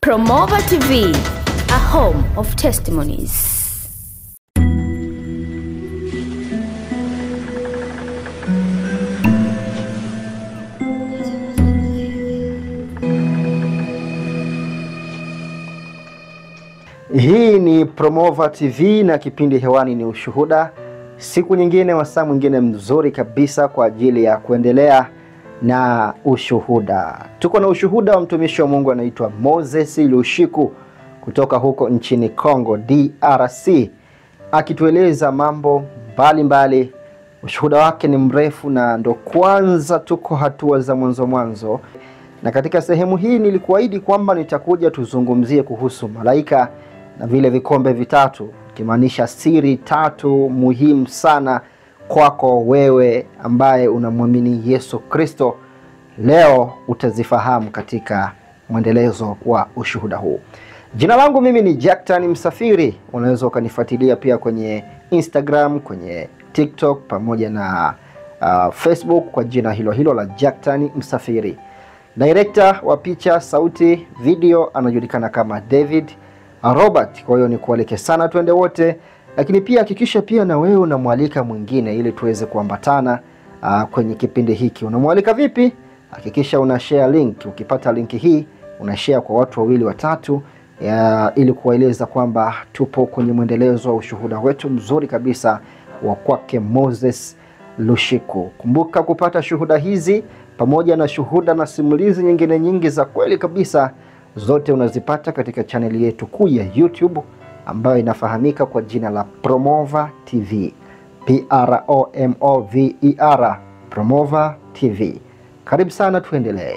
Promova TV, a home of testimonies. Hii ni Promova TV na kipindi hewani ni Ushuhuda. Siku nyingine, wasaa mwingine mzuri kabisa kwa ajili ya kuendelea na ushuhuda. Tuko na ushuhuda wa mtumishi wa Mungu anaitwa Moses Lushiku kutoka huko nchini Congo DRC, akitueleza mambo mbalimbali. Ushuhuda wake ni mrefu na ndo kwanza tuko hatua za mwanzo. Na katika sehemu hii nilikuahidi kwamba nitakuja tuzungumzie kuhusu malaika na vile vikombe vitatu, kimaanisha siri tatu muhimu sana kwako wewe ambaye unamwamini Yesu Kristo. Leo utazifahamu katika mwendelezo wa ushuhuda huu. Jina langu mimi ni Jacktan Msafiri. Unaweza ukanifuatilia pia kwenye Instagram, kwenye TikTok pamoja na Facebook kwa jina hilo la Jacktan Msafiri. Director wa picha, sauti, video anajulikana kama David Robert. Kwa hiyo nikualike sana tuende wote, lakini pia hakikisha pia na wewe unamwalika mwingine ili tuweze kuambatana kwenye kipindi hiki. Unamwalika vipi? Hakikisha una share link. Ukipata link hii una share kwa watu wawili watatu ili kuwaeleza kwamba tupo kwenye mwendelezo wa ushuhuda wetu mzuri kabisa wa kwake Moses Lushiku. Kumbuka kupata shuhuda hizi pamoja na shuhuda na simulizi nyingine nyingi za kweli kabisa, zote unazipata katika chaneli yetu kuu ya YouTube ambayo inafahamika kwa jina la Promova TV. P-R-O-M-O-V-E-R, Promova TV. Karibu sana, tuendelee.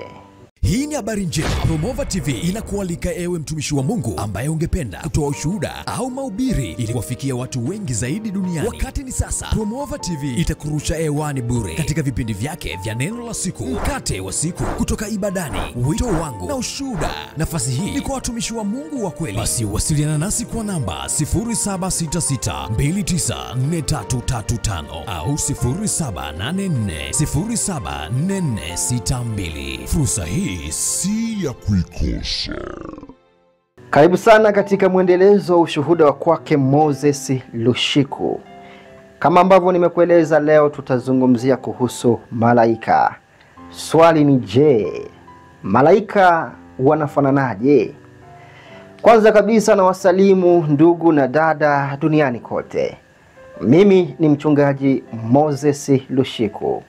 Hii ni habari njema. Promova TV inakualika ewe mtumishi wa Mungu ambaye ungependa kutoa ushuhuda au mahubiri ili kuwafikia watu wengi zaidi duniani. Wakati ni sasa. Promova TV itakurusha hewani bure katika vipindi vyake vya neno la siku, mkate wa siku, kutoka ibadani, wito wangu na ushuhuda. Nafasi hii ni kwa watumishi wa Mungu wa kweli. Basi wasiliana nasi kwa namba 0766294335 au 0784074462. Fursa hii si ya kuikosa. Karibu sana katika mwendelezo wa ushuhuda wa kwake Moses Lushiku. Kama ambavyo nimekueleza, leo tutazungumzia kuhusu malaika. Swali ni je, malaika wanafananaje? Kwanza kabisa na wasalimu ndugu na dada duniani kote. Mimi ni mchungaji Moses Lushiku.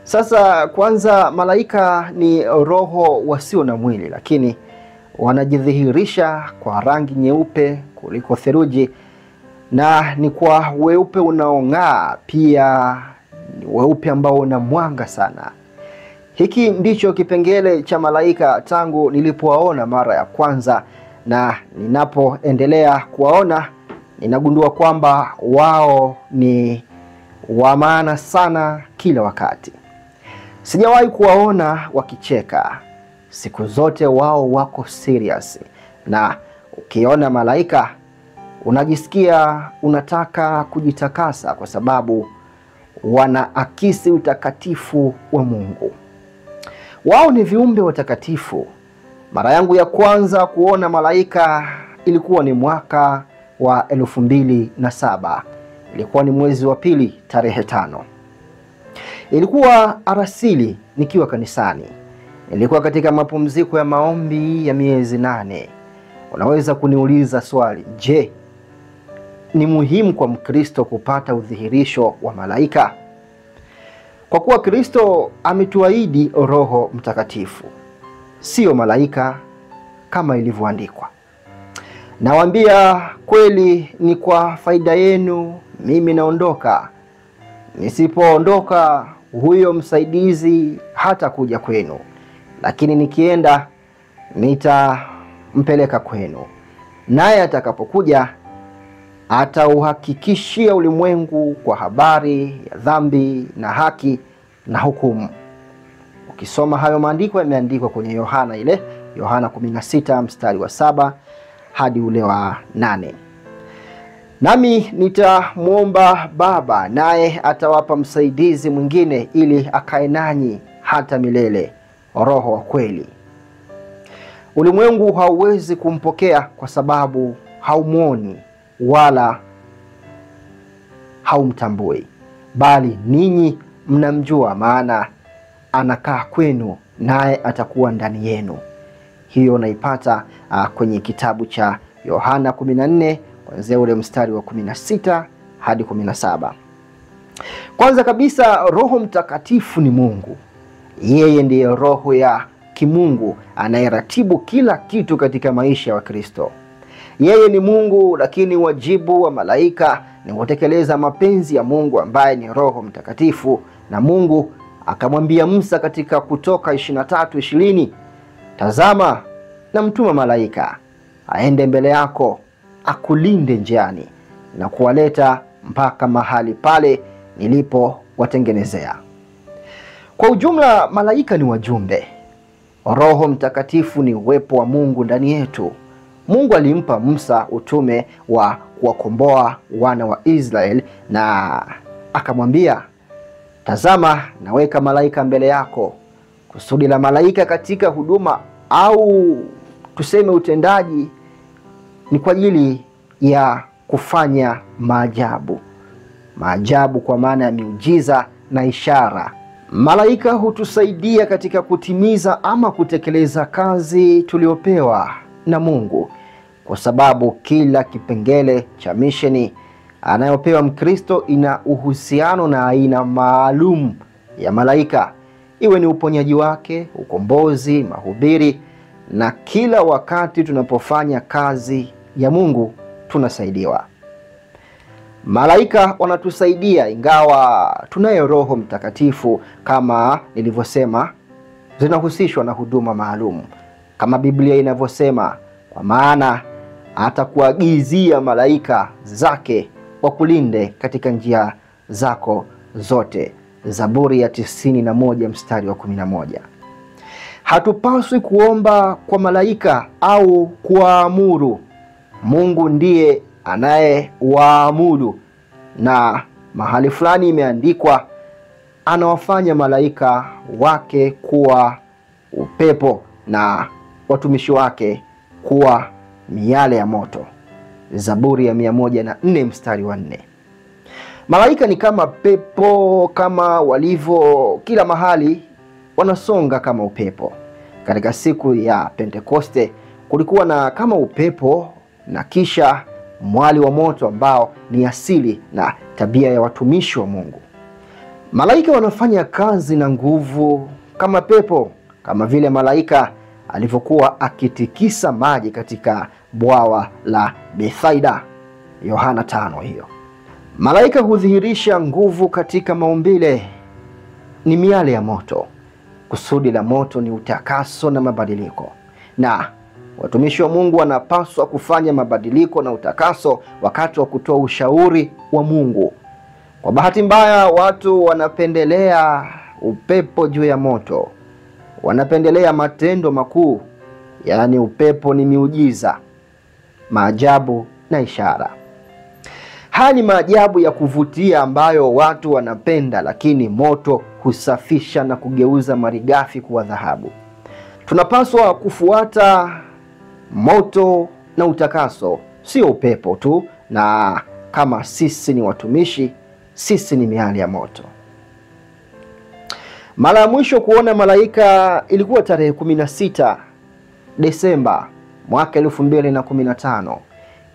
Sasa kwanza, malaika ni roho wasio na mwili, lakini wanajidhihirisha kwa rangi nyeupe kuliko theluji, na ni kwa weupe unaong'aa, pia ni weupe ambao una mwanga sana. Hiki ndicho kipengele cha malaika tangu nilipowaona mara ya kwanza, na ninapoendelea kuwaona ninagundua kwamba wao ni wa maana sana kila wakati. Sijawahi kuwaona wakicheka. Siku zote wao wako serious, na ukiona malaika unajisikia unataka kujitakasa kwa sababu wanaakisi utakatifu wa Mungu. Wao ni viumbe watakatifu. Mara yangu ya kwanza kuona malaika ilikuwa ni mwaka wa 2007. Ilikuwa ni mwezi wa pili, tarehe 5. Ilikuwa alasiri nikiwa kanisani. Nilikuwa katika mapumziko ya maombi ya miezi 8. Unaweza kuniuliza swali, je, ni muhimu kwa Mkristo kupata udhihirisho wa malaika? Kwa kuwa Kristo ametuahidi Roho Mtakatifu, sio malaika kama ilivyoandikwa. Nawaambia kweli, ni kwa faida yenu mimi naondoka. Nisipoondoka, huyo msaidizi hata kuja kwenu, lakini nikienda nitampeleka kwenu. Naye atakapokuja atauhakikishia ulimwengu kwa habari ya dhambi na haki na hukumu. Ukisoma hayo maandiko yameandikwa kwenye Yohana 16 mstari wa 7 hadi ule wa 8. Nami nitamuomba Baba, naye atawapa msaidizi mwingine ili akae nanyi hata milele, Roho wa kweli. Ulimwengu hauwezi kumpokea kwa sababu haumuoni wala haumtambui, bali ninyi mnamjua, maana anakaa kwenu naye atakuwa ndani yenu. Hiyo unaipata kwenye kitabu cha Yohana 14 kuanzia ule mstari wa 16 hadi 17. Kwanza kabisa, Roho Mtakatifu ni Mungu. Yeye ndiye roho ya kimungu anayeratibu kila kitu katika maisha ya Kristo. Yeye ni Mungu, lakini wajibu wa malaika ni kutekeleza mapenzi ya Mungu ambaye ni Roho Mtakatifu. Na Mungu akamwambia Musa katika Kutoka 23:20, tazama na mtuma malaika aende mbele yako akulinde njiani na kuwaleta mpaka mahali pale nilipowatengenezea. Kwa ujumla, malaika ni wajumbe. Roho Mtakatifu ni uwepo wa Mungu ndani yetu. Mungu alimpa Musa utume wa kuwakomboa wana wa Israeli na akamwambia, tazama naweka malaika mbele yako. Kusudi la malaika katika huduma au tuseme utendaji ni kwa ajili ya kufanya maajabu. Maajabu kwa maana ya miujiza na ishara. Malaika hutusaidia katika kutimiza ama kutekeleza kazi tuliopewa na Mungu, kwa sababu kila kipengele cha misheni anayopewa Mkristo ina uhusiano na aina maalum ya malaika, iwe ni uponyaji wake, ukombozi, mahubiri. Na kila wakati tunapofanya kazi ya Mungu tunasaidiwa. Malaika wanatusaidia, ingawa tunaye Roho Mtakatifu kama nilivyosema, zinahusishwa na huduma maalum kama Biblia inavyosema, kwa maana atakuagizia malaika zake wakulinde katika njia zako zote. Zaburi ya 91 mstari wa 11. Hatupaswi kuomba kwa malaika au kuwaamuru. Mungu ndiye anayewaamuru, na mahali fulani imeandikwa anawafanya malaika wake kuwa upepo na watumishi wake kuwa miale ya moto. Zaburi ya 104 mstari wa 4. Malaika ni kama pepo, kama walivyo kila mahali, wanasonga kama upepo. Katika siku ya Pentekoste kulikuwa na kama upepo na kisha mwali wa moto ambao ni asili na tabia ya watumishi wa Mungu. Malaika wanafanya kazi na nguvu kama pepo, kama vile malaika alivyokuwa akitikisa maji katika bwawa la Bethaida, Yohana 5 hiyo. Malaika hudhihirisha nguvu katika maumbile, ni miale ya moto. Kusudi la moto ni utakaso na mabadiliko, na watumishi wa Mungu wanapaswa kufanya mabadiliko na utakaso wakati wa kutoa ushauri wa Mungu. Kwa bahati mbaya, watu wanapendelea upepo juu ya moto. Wanapendelea matendo makuu, yaani upepo ni miujiza, maajabu na ishara. Haya ni maajabu ya kuvutia ambayo watu wanapenda, lakini moto husafisha na kugeuza malighafi kuwa dhahabu. Tunapaswa kufuata moto na utakaso, sio upepo tu. Na kama sisi ni watumishi, sisi ni miali ya moto. Mara ya mwisho kuona malaika ilikuwa tarehe 16 Desemba mwaka 2015.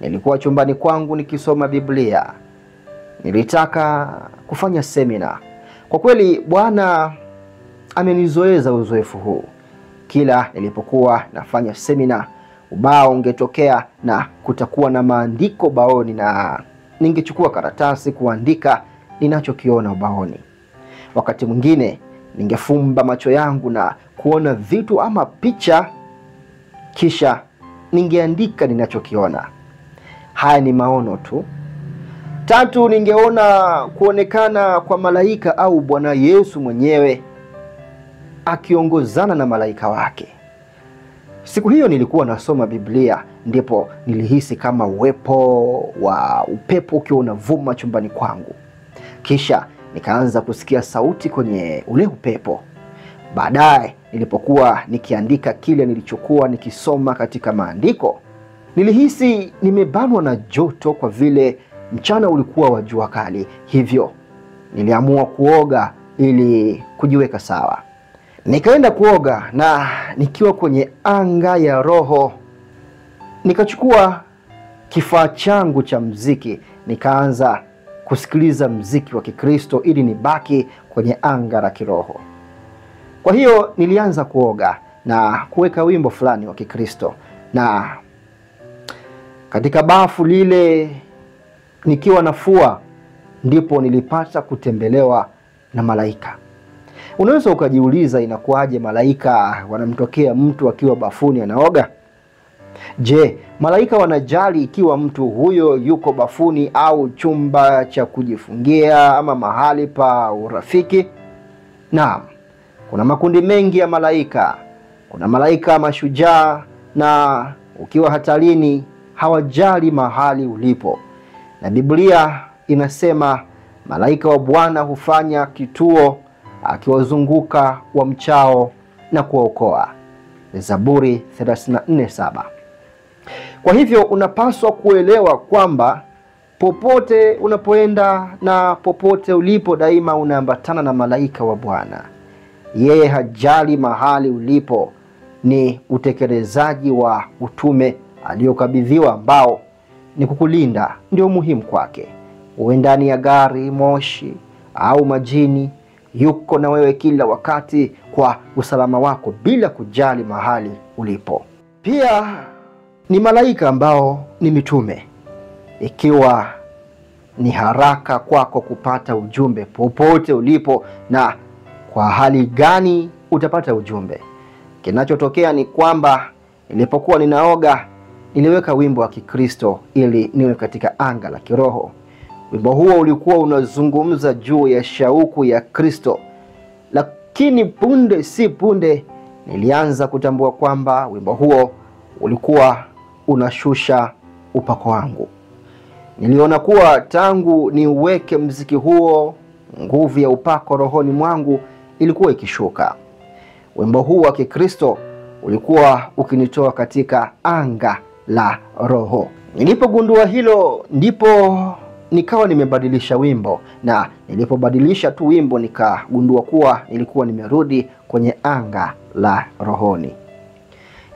Nilikuwa chumbani kwangu nikisoma Biblia. Nilitaka kufanya semina. Kwa kweli Bwana amenizoeza uzoefu huu. Kila nilipokuwa nafanya semina, ubao ungetokea na kutakuwa na maandiko baoni, na ningechukua karatasi kuandika ninachokiona ubaoni. Wakati mwingine ningefumba macho yangu na kuona vitu ama picha, kisha ningeandika ninachokiona. Haya ni maono tu. 3, ningeona kuonekana kwa malaika au Bwana Yesu mwenyewe akiongozana na malaika wake. Siku hiyo nilikuwa nasoma Biblia, ndipo nilihisi kama uwepo wa upepo ukiwa unavuma chumbani kwangu. Kisha nikaanza kusikia sauti kwenye ule upepo. Baadaye nilipokuwa nikiandika kile nilichokuwa nikisoma katika maandiko, nilihisi nimebanwa na joto kwa vile mchana ulikuwa wa jua kali. Hivyo niliamua kuoga ili kujiweka sawa. Nikaenda kuoga, na nikiwa kwenye anga ya roho nikachukua kifaa changu cha muziki, nikaanza kusikiliza muziki wa Kikristo ili nibaki kwenye anga la kiroho. Kwa hiyo nilianza kuoga na kuweka wimbo fulani wa Kikristo, na katika bafu lile nikiwa nafua ndipo nilipata kutembelewa na malaika. Unaweza ukajiuliza inakuaje malaika wanamtokea mtu akiwa bafuni anaoga? Je, malaika wanajali ikiwa mtu huyo yuko bafuni au chumba cha kujifungia ama mahali pa urafiki? Naam, kuna makundi mengi ya malaika. Kuna malaika mashujaa, na ukiwa hatarini hawajali mahali ulipo. Na Biblia inasema malaika wa Bwana hufanya kituo akiwazunguka wamchao na kuwaokoa. Zaburi 34:7. Kwa hivyo unapaswa kuelewa kwamba popote unapoenda na popote ulipo daima unaambatana na malaika wa Bwana. Yeye hajali mahali ulipo, ni utekelezaji wa utume aliokabidhiwa ambao ni kukulinda ndio muhimu kwake. Uwe ndani ya gari moshi au majini, yuko na wewe kila wakati kwa usalama wako bila kujali mahali ulipo. Pia ni malaika ambao ni mitume. Ikiwa ni haraka kwako kupata ujumbe popote ulipo na kwa hali gani utapata ujumbe. Kinachotokea ni kwamba nilipokuwa ninaoga niliweka wimbo wa Kikristo ili niwe katika anga la kiroho. Wimbo huo ulikuwa unazungumza juu ya shauku ya Kristo. Lakini punde si punde nilianza kutambua kwamba wimbo huo ulikuwa unashusha upako wangu. Niliona kuwa tangu niweke muziki huo, nguvu ya upako rohoni mwangu ilikuwa ikishuka. Wimbo huu wa Kikristo ulikuwa ukinitoa katika anga la roho. Nilipogundua hilo ndipo nikawa nimebadilisha wimbo, na nilipobadilisha tu wimbo nikagundua kuwa nilikuwa nimerudi kwenye anga la rohoni.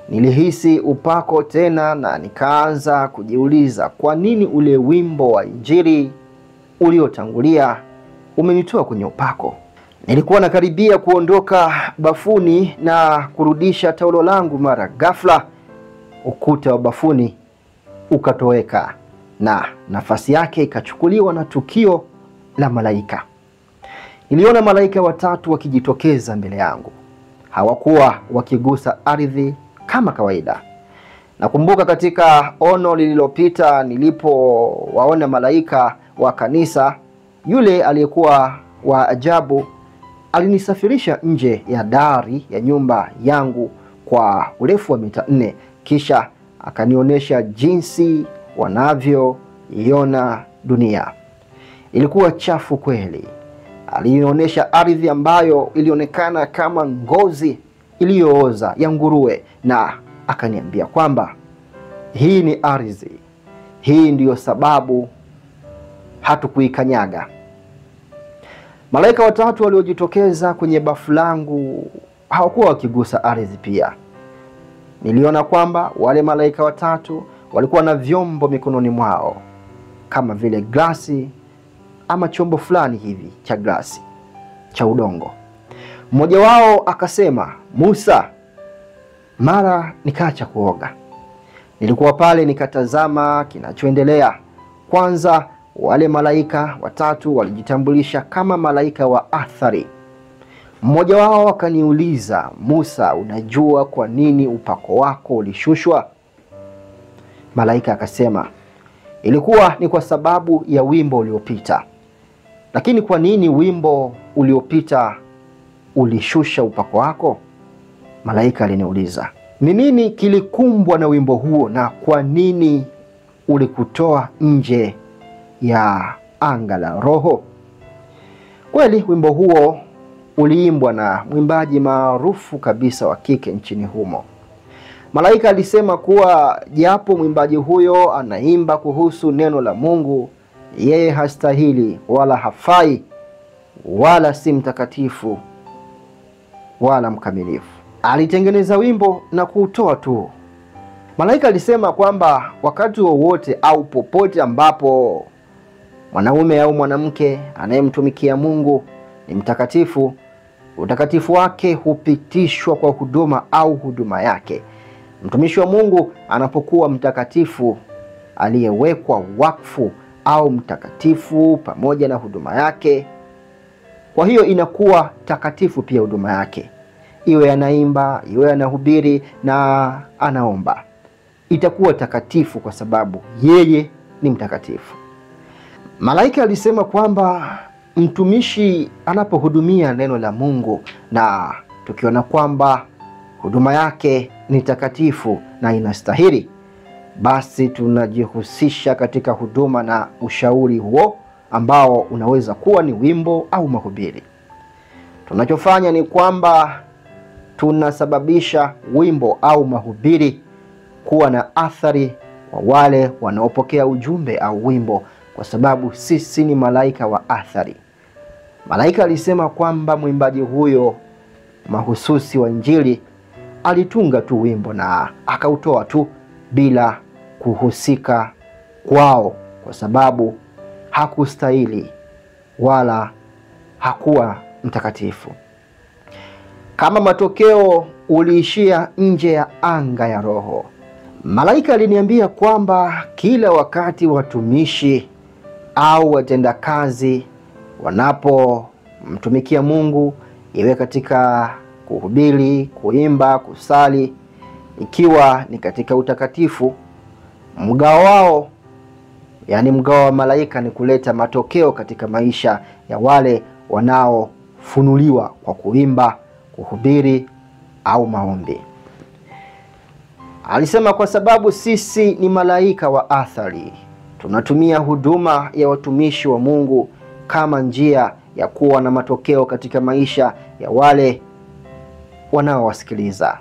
Nilihisi upako tena, na nikaanza kujiuliza kwa nini ule wimbo wa Injili uliotangulia umenitoa kwenye upako. Nilikuwa nakaribia kuondoka bafuni na kurudisha taulo langu, mara ghafla ukuta wa bafuni ukatoweka na nafasi yake ikachukuliwa na tukio la malaika. Niliona malaika watatu wakijitokeza mbele yangu. Hawakuwa wakigusa ardhi kama kawaida. Nakumbuka katika ono lililopita nilipowaona malaika wa kanisa, yule aliyekuwa wa ajabu alinisafirisha nje ya dari ya nyumba yangu kwa urefu wa mita 4, kisha akanionyesha jinsi wanavyoiona dunia. Ilikuwa chafu kweli. Alinionyesha ardhi ambayo ilionekana kama ngozi iliyooza ya nguruwe, na akaniambia kwamba hii ni ardhi. Hii ndiyo sababu hatukuikanyaga. Malaika watatu waliojitokeza kwenye bafu langu hawakuwa wakigusa ardhi pia. Niliona kwamba wale malaika watatu walikuwa na vyombo mikononi mwao, kama vile glasi ama chombo fulani hivi cha glasi cha udongo. Mmoja wao akasema, "Musa." Mara nikaacha kuoga. Nilikuwa pale nikatazama kinachoendelea. Kwanza wale malaika watatu walijitambulisha kama malaika wa athari. Mmoja wao akaniuliza, "Musa, unajua kwa nini upako wako ulishushwa?" Malaika akasema, "Ilikuwa ni kwa sababu ya wimbo uliopita." "Lakini kwa nini wimbo uliopita ulishusha upako wako?" Malaika aliniuliza. "Ni nini kilikumbwa na wimbo huo, na kwa nini ulikutoa nje ya anga la roho?" Kweli wimbo huo uliimbwa na mwimbaji maarufu kabisa wa kike nchini humo. Malaika alisema kuwa japo mwimbaji huyo anaimba kuhusu neno la Mungu, yeye hastahili wala hafai wala si mtakatifu wala mkamilifu. Alitengeneza wimbo na kuutoa tu. Malaika alisema kwamba wakati wowote au popote ambapo mwanaume au mwanamke anayemtumikia Mungu ni mtakatifu, utakatifu wake hupitishwa kwa huduma au huduma yake. Mtumishi wa Mungu anapokuwa mtakatifu aliyewekwa wakfu au mtakatifu pamoja na huduma yake, kwa hiyo inakuwa takatifu pia huduma yake. Iwe anaimba, iwe anahubiri na anaomba, itakuwa takatifu kwa sababu yeye ni mtakatifu. Malaika alisema kwamba mtumishi anapohudumia neno la Mungu na tukiona kwamba huduma yake ni takatifu na inastahili, basi tunajihusisha katika huduma na ushauri huo ambao unaweza kuwa ni wimbo au mahubiri. Tunachofanya ni kwamba tunasababisha wimbo au mahubiri kuwa na athari kwa wale wanaopokea ujumbe au wimbo, kwa sababu sisi ni malaika wa athari. Malaika alisema kwamba mwimbaji huyo mahususi wa Injili alitunga tu wimbo na akautoa tu bila kuhusika kwao, kwa sababu hakustahili wala hakuwa mtakatifu. Kama matokeo uliishia nje ya anga ya roho. Malaika aliniambia kwamba kila wakati watumishi au watendakazi wanapomtumikia Mungu, iwe katika kuhubiri, kuimba, kusali, ikiwa ni katika utakatifu, mgao wao, yani mgao wa malaika, ni kuleta matokeo katika maisha ya wale wanaofunuliwa kwa kuimba, kuhubiri au maombi. Alisema kwa sababu sisi ni malaika wa athari, tunatumia huduma ya watumishi wa Mungu kama njia ya kuwa na matokeo katika maisha ya wale wanaowasikiliza.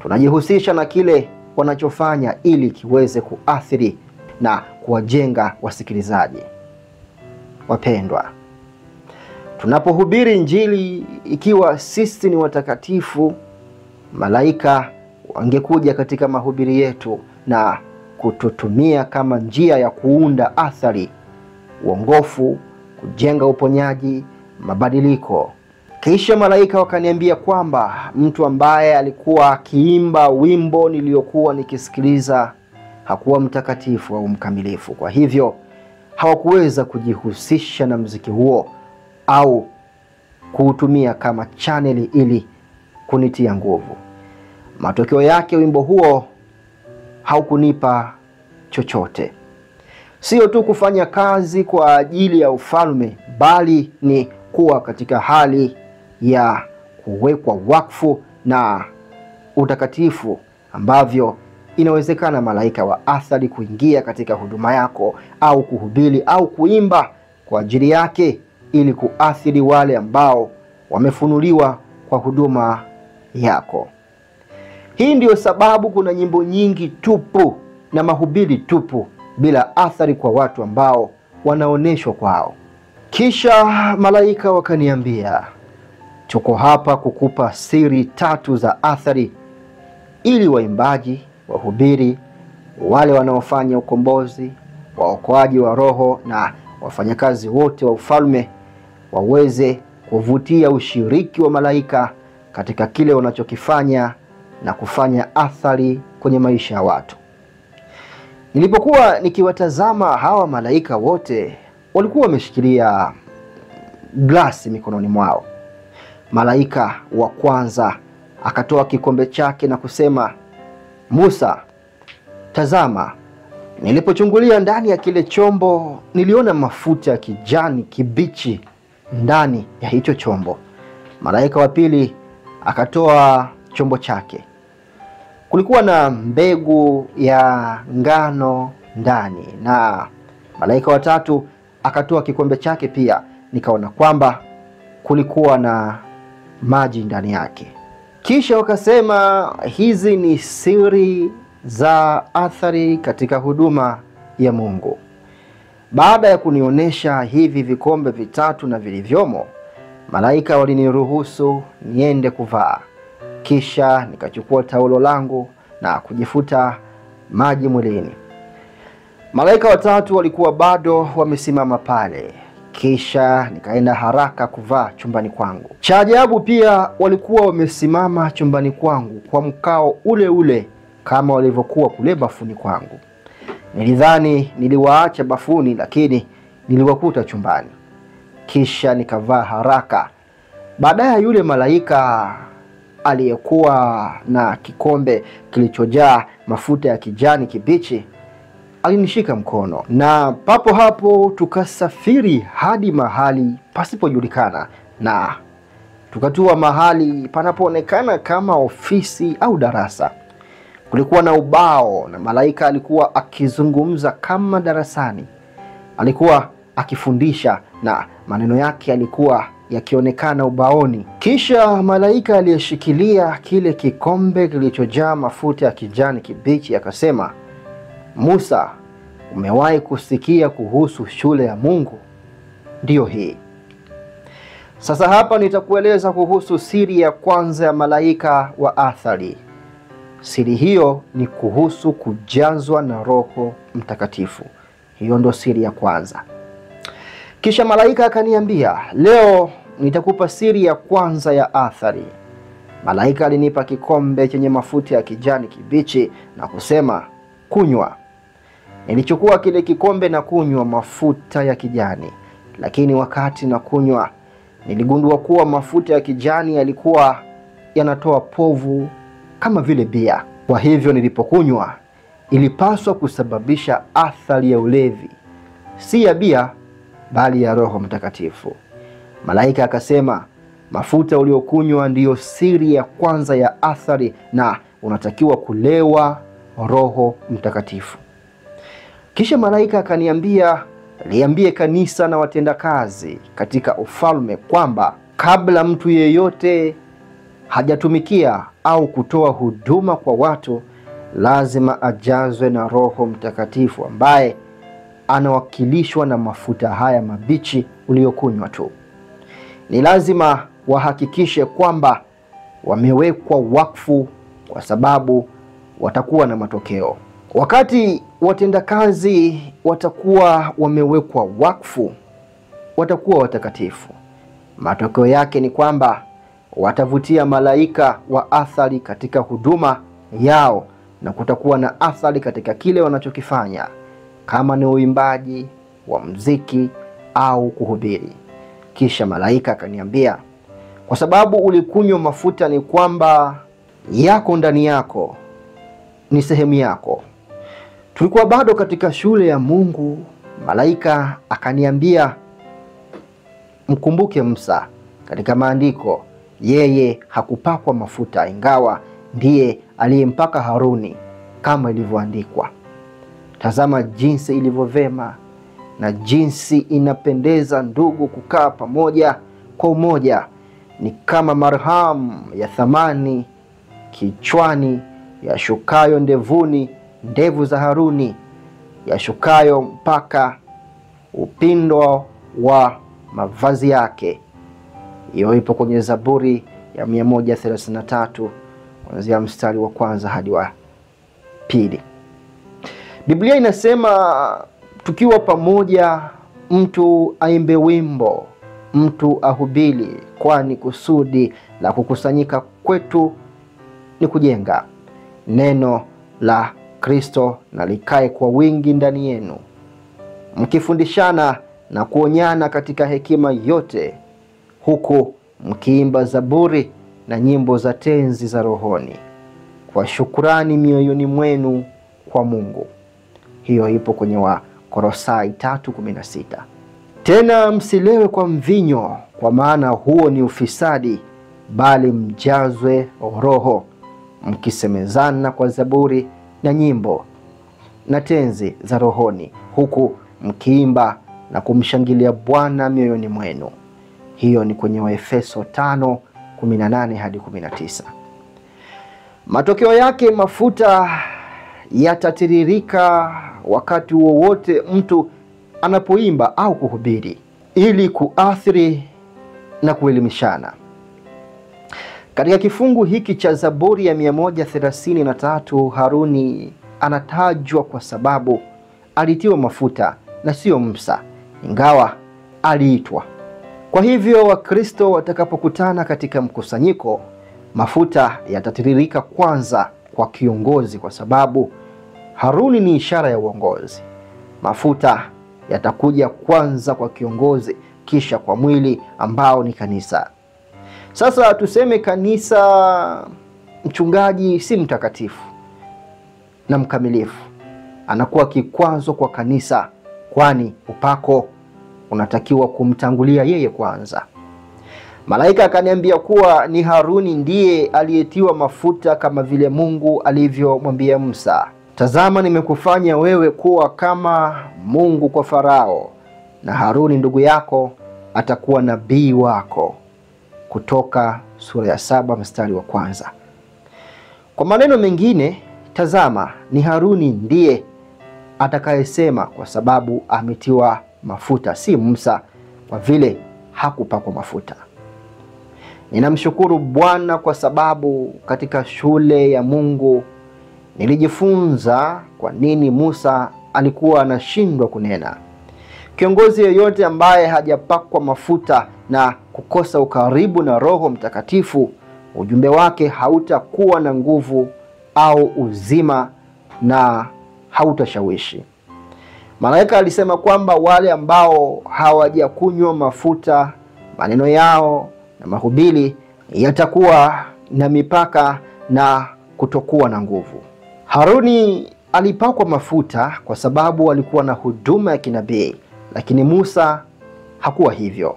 Tunajihusisha na kile wanachofanya ili kiweze kuathiri na kuwajenga wasikilizaji. Wapendwa, tunapohubiri Injili, ikiwa sisi ni watakatifu, malaika wangekuja katika mahubiri yetu na kututumia kama njia ya kuunda athari, uongofu, kujenga uponyaji, mabadiliko. Kisha malaika wakaniambia kwamba mtu ambaye alikuwa akiimba wimbo niliokuwa nikisikiliza hakuwa mtakatifu au mkamilifu. Kwa hivyo hawakuweza kujihusisha na muziki huo au kuutumia kama chaneli ili kunitia nguvu. Matokeo yake wimbo huo haukunipa chochote. Sio tu kufanya kazi kwa ajili ya ufalme, bali ni kuwa katika hali ya kuwekwa wakfu na utakatifu, ambavyo inawezekana malaika wa athari kuingia katika huduma yako au kuhubiri au kuimba kwa ajili yake ili kuathiri wale ambao wamefunuliwa kwa huduma yako. Hii ndiyo sababu kuna nyimbo nyingi tupu na mahubiri tupu bila athari kwa watu ambao wanaoneshwa kwao. Kisha malaika wakaniambia, tuko hapa kukupa siri 3 za athari ili waimbaji, wahubiri, wale wanaofanya ukombozi, waokoaji wa roho na wafanyakazi wote wa ufalme waweze kuvutia ushiriki wa malaika katika kile wanachokifanya na kufanya athari kwenye maisha ya watu. Nilipokuwa nikiwatazama hawa malaika wote, walikuwa wameshikilia glasi mikononi mwao. Malaika wa kwanza akatoa kikombe chake na kusema, Musa, tazama. Nilipochungulia ndani ya kile chombo, niliona mafuta ya kijani kibichi ndani ya hicho chombo. Malaika wa pili akatoa chombo chake. Kulikuwa na mbegu ya ngano ndani, na malaika wa tatu akatoa kikombe chake pia. Nikaona kwamba kulikuwa na maji ndani yake. Kisha wakasema hizi ni siri za athari katika huduma ya Mungu. Baada ya kunionyesha hivi vikombe vitatu na vilivyomo, malaika waliniruhusu niende kuvaa. Kisha nikachukua taulo langu na kujifuta maji mwilini. Malaika watatu walikuwa bado wamesimama pale. Kisha nikaenda haraka kuvaa chumbani kwangu. Cha ajabu pia walikuwa wamesimama chumbani kwangu kwa mkao ule ule kama walivyokuwa kule bafuni kwangu. Nilidhani niliwaacha bafuni, lakini niliwakuta chumbani. Kisha nikavaa haraka. Baadaye yule malaika aliyekuwa na kikombe kilichojaa mafuta ya kijani kibichi alinishika mkono, na papo hapo tukasafiri hadi mahali pasipojulikana, na tukatua mahali panapoonekana kama ofisi au darasa. Kulikuwa na ubao na malaika alikuwa akizungumza kama darasani. Alikuwa akifundisha na maneno yake yalikuwa yakionekana ubaoni. Kisha malaika aliyeshikilia kile kikombe kilichojaa mafuta ya kijani kibichi akasema, Musa, umewahi kusikia kuhusu shule ya Mungu? Ndiyo hii. Sasa hapa nitakueleza kuhusu siri ya kwanza ya malaika wa athari. Siri hiyo ni kuhusu kujazwa na Roho Mtakatifu. Hiyo ndo siri ya kwanza. Kisha malaika akaniambia, leo nitakupa siri ya kwanza ya athari. Malaika alinipa kikombe chenye mafuta ya kijani kibichi na kusema, kunywa. Nilichukua kile kikombe na kunywa mafuta ya kijani, lakini wakati na kunywa niligundua kuwa mafuta ya kijani yalikuwa yanatoa povu kama vile bia. Kwa hivyo nilipokunywa ilipaswa kusababisha athari ya ulevi, si ya bia bali ya Roho Mtakatifu. Malaika akasema, mafuta uliokunywa ndiyo siri ya kwanza ya athari na unatakiwa kulewa Roho Mtakatifu. Kisha malaika akaniambia, liambie kanisa na watendakazi katika ufalme kwamba kabla mtu yeyote hajatumikia au kutoa huduma kwa watu, lazima ajazwe na Roho Mtakatifu ambaye anawakilishwa na mafuta haya mabichi uliokunywa tu. Ni lazima wahakikishe kwamba wamewekwa wakfu, kwa sababu watakuwa na matokeo. Wakati watendakazi watakuwa wamewekwa wakfu, watakuwa watakatifu. Matokeo yake ni kwamba watavutia malaika wa athari katika huduma yao, na kutakuwa na athari katika kile wanachokifanya, kama ni uimbaji wa muziki au kuhubiri. Kisha malaika akaniambia, kwa sababu ulikunywa mafuta, ni kwamba yako ndani yako, ni sehemu yako. Tulikuwa bado katika shule ya Mungu. Malaika akaniambia, mkumbuke Musa katika maandiko, yeye hakupakwa mafuta ingawa ndiye aliyempaka Haruni kama ilivyoandikwa. Tazama jinsi ilivyovema na jinsi inapendeza ndugu kukaa pamoja kwa umoja. Ni kama marhamu ya thamani kichwani, yashukayo ndevuni, ndevu za Haruni, yashukayo mpaka upindo wa mavazi yake. Hiyo ipo kwenye Zaburi ya 133 kuanzia mstari wa kwanza hadi wa pili. Biblia inasema tukiwa pamoja, mtu aimbe wimbo, mtu ahubiri, kwani kusudi la kukusanyika kwetu ni kujenga. Neno la Kristo na likae kwa wingi ndani yenu, mkifundishana na kuonyana katika hekima yote, huku mkiimba zaburi na nyimbo za tenzi za rohoni, kwa shukrani mioyoni mwenu kwa Mungu. Hiyo ipo kwenye Wakolosai 3:16. Tena msilewe kwa mvinyo, kwa maana huo ni ufisadi, bali mjazwe Roho, mkisemezana kwa zaburi na nyimbo na tenzi za rohoni, huku mkiimba na kumshangilia Bwana mioyoni mwenu. Hiyo ni kwenye Waefeso 5:18 hadi 19. Matokeo yake mafuta yatatiririka wakati wowote mtu anapoimba au kuhubiri ili kuathiri na kuelimishana. Katika kifungu hiki cha Zaburi ya 133, Haruni anatajwa kwa sababu alitiwa mafuta na sio Musa, ingawa aliitwa. Kwa hivyo Wakristo watakapokutana katika mkusanyiko, mafuta yatatiririka kwanza kwa kiongozi kwa sababu Haruni ni ishara ya uongozi. Mafuta yatakuja kwanza kwa kiongozi, kisha kwa mwili ambao ni kanisa. Sasa tuseme kanisa, mchungaji si mtakatifu na mkamilifu, anakuwa kikwazo kwa kanisa, kwani upako unatakiwa kumtangulia yeye kwanza. Malaika akaniambia kuwa ni Haruni ndiye aliyetiwa mafuta kama vile Mungu alivyomwambia Musa, tazama nimekufanya wewe kuwa kama Mungu kwa Farao, na Haruni ndugu yako atakuwa nabii wako. Kutoka sura ya 7 mstari wa 1. Kwa maneno mengine, tazama ni Haruni ndiye atakayesema kwa sababu ametiwa mafuta, si Musa kwa vile hakupakwa mafuta. Ninamshukuru Bwana kwa sababu katika shule ya Mungu nilijifunza kwa nini Musa alikuwa anashindwa kunena. Kiongozi yeyote ambaye hajapakwa mafuta na kukosa ukaribu na Roho Mtakatifu, ujumbe wake hautakuwa na nguvu au uzima na hautashawishi. Malaika alisema kwamba wale ambao hawajakunywa mafuta, maneno yao na mahubiri yatakuwa na mipaka na kutokuwa na nguvu. Haruni alipakwa mafuta kwa sababu alikuwa na huduma ya kinabii, lakini Musa hakuwa hivyo.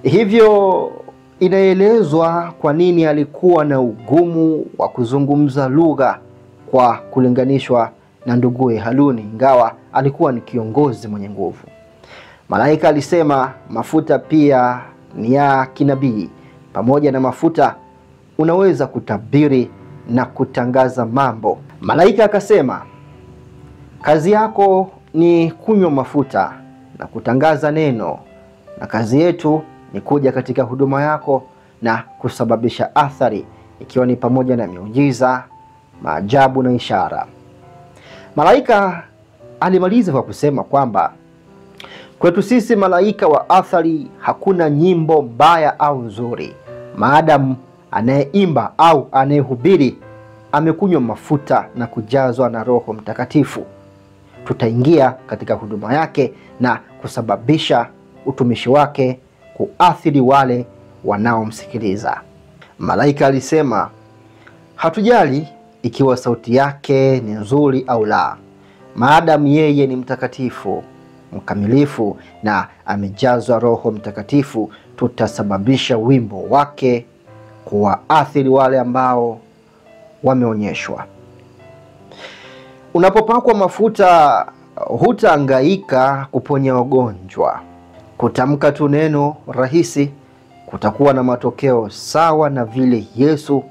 Hivyo inaelezwa kwa nini alikuwa na ugumu wa kuzungumza lugha kwa kulinganishwa na nduguye Haruni, ingawa alikuwa ni kiongozi mwenye nguvu. Malaika alisema mafuta pia ni ya kinabii. Pamoja na mafuta unaweza kutabiri na kutangaza mambo. Malaika akasema kazi yako ni kunywa mafuta na kutangaza neno, na kazi yetu ni kuja katika huduma yako na kusababisha athari, ikiwa ni pamoja na miujiza, maajabu na ishara. Malaika alimaliza kwa kusema kwamba kwetu sisi malaika wa athari hakuna nyimbo mbaya au nzuri, maadamu anayeimba au anayehubiri amekunywa mafuta na kujazwa na Roho Mtakatifu. Tutaingia katika huduma yake na kusababisha utumishi wake kuathiri wale wanaomsikiliza. Malaika alisema hatujali ikiwa sauti yake ni nzuri au la, maadamu yeye ni mtakatifu, mkamilifu na amejazwa Roho Mtakatifu, tutasababisha wimbo wake kuwaathiri wale ambao wameonyeshwa. Unapopakwa mafuta hutahangaika kuponya wagonjwa. Kutamka tu neno rahisi kutakuwa na matokeo sawa na vile Yesu